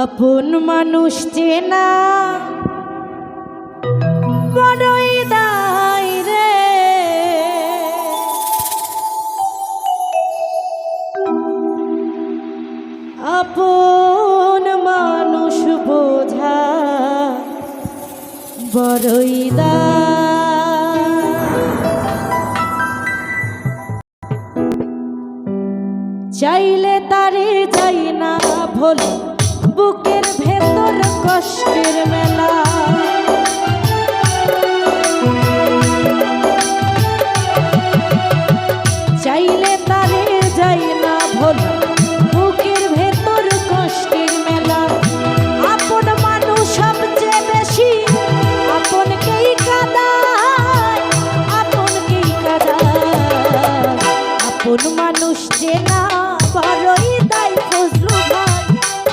আপন মানুষ চেনা বড়ই দায় রে, আপন মানুষ বোঝা বড়ই দায়। চাইলে তারে যাই না ভোলে, বুকের ভেতর কষ্টের মেলা। চাইলে তারে যাই না ভোলে, বুকের ভেতর কষ্টের মেলা। আপন মানুষ সবচেয়ে বেশি আপনকেই কাঁদায়, আপনকেই কাঁদায়। আপন মানুষ চেনা বড়ই দায় ফজলু ভাই,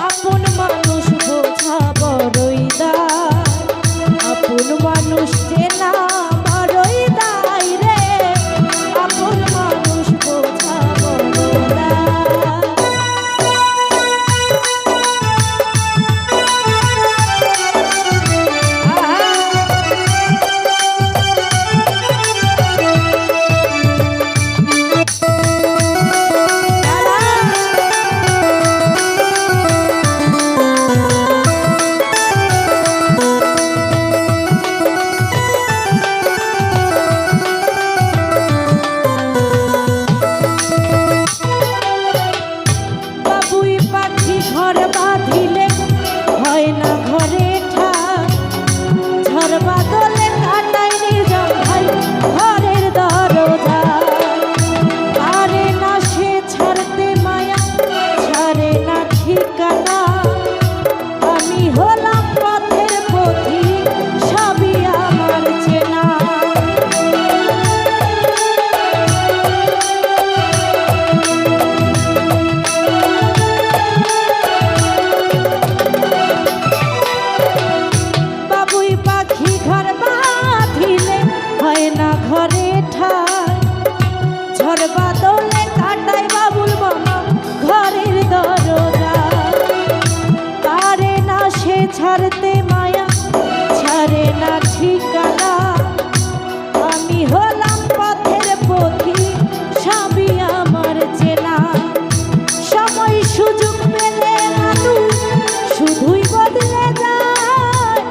আপন মানুষ বোঝা বড়ই দায়। আপন মানুষ চেনা বড়ই দায় রে, আপন মানুষ বোঝা বড়ই দায়। ঘর বাঁধিলে হয় না ঘরে ঠাই, ঝড় বাদলে কাটাই নিজাম ভাই ঘরের দরজা। পারে না সে ছাড়তে মায়া, ছাড়ে না ঠিকানা। আমি হলাম পথের পথিক, সবই আমার চেনা। ঘরে ঠাই, ঝড় বাদলে কাটাই বাবুল মামা ঘরের দরজা। পারে না সে ছাড়তে মায়া, ছাড়ে না ঠিকানা। আমি হলাম পথের পথিক, সবই আমার চেনা। সময় সুযোগ পেলে মানুষ শুধুই বদলে যায়,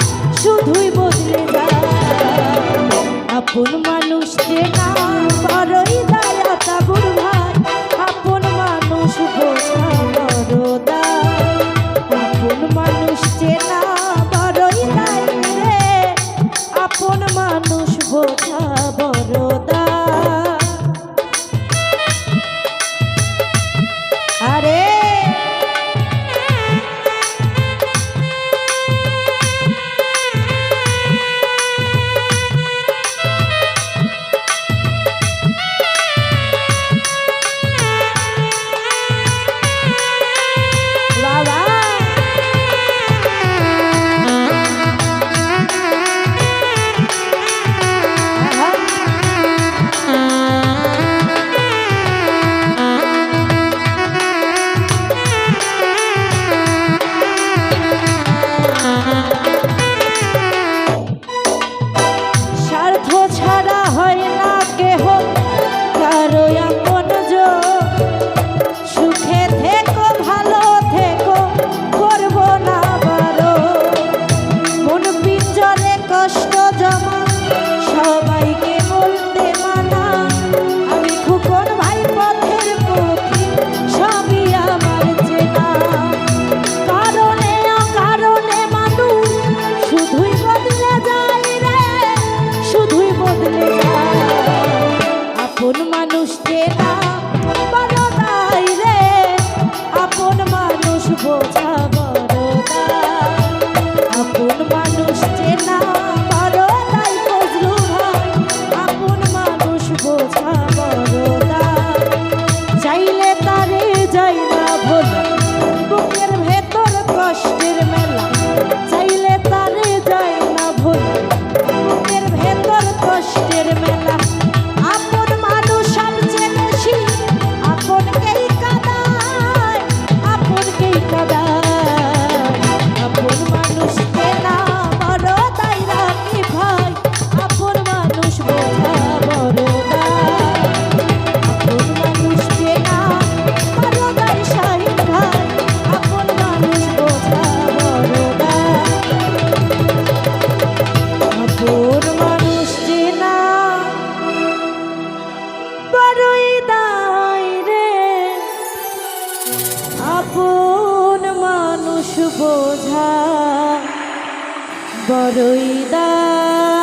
শুধুই বদলে যায়। আপন মানুষ চেনা বড়ই দায় তাবুর ভাই, আপন মানুষ বোঝা বড় দায়। আপন মানুষ চেনা বড়ই দায় রে, আপন মানুষ বোঝা বড় দায়। আরে বোঝা বড় দায়। আপন মানুষ চেনা বড় দায় ফজলু ভাই, আপন মানুষ বোঝা বড় দায়। চাইলে তারে যাই না ভোলে, বুকের ভেতর কষ্টের মেলা। চাইলে তারে যাই না ভোলে, বুকের ভেতর কষ্টের মেলা। আপন মানুষ সবচেয়ে বেশি আপনকেই কাঁদায়, আপনকেই কাঁদায়। আপন মানুষ বোঝা বড়ই দায়।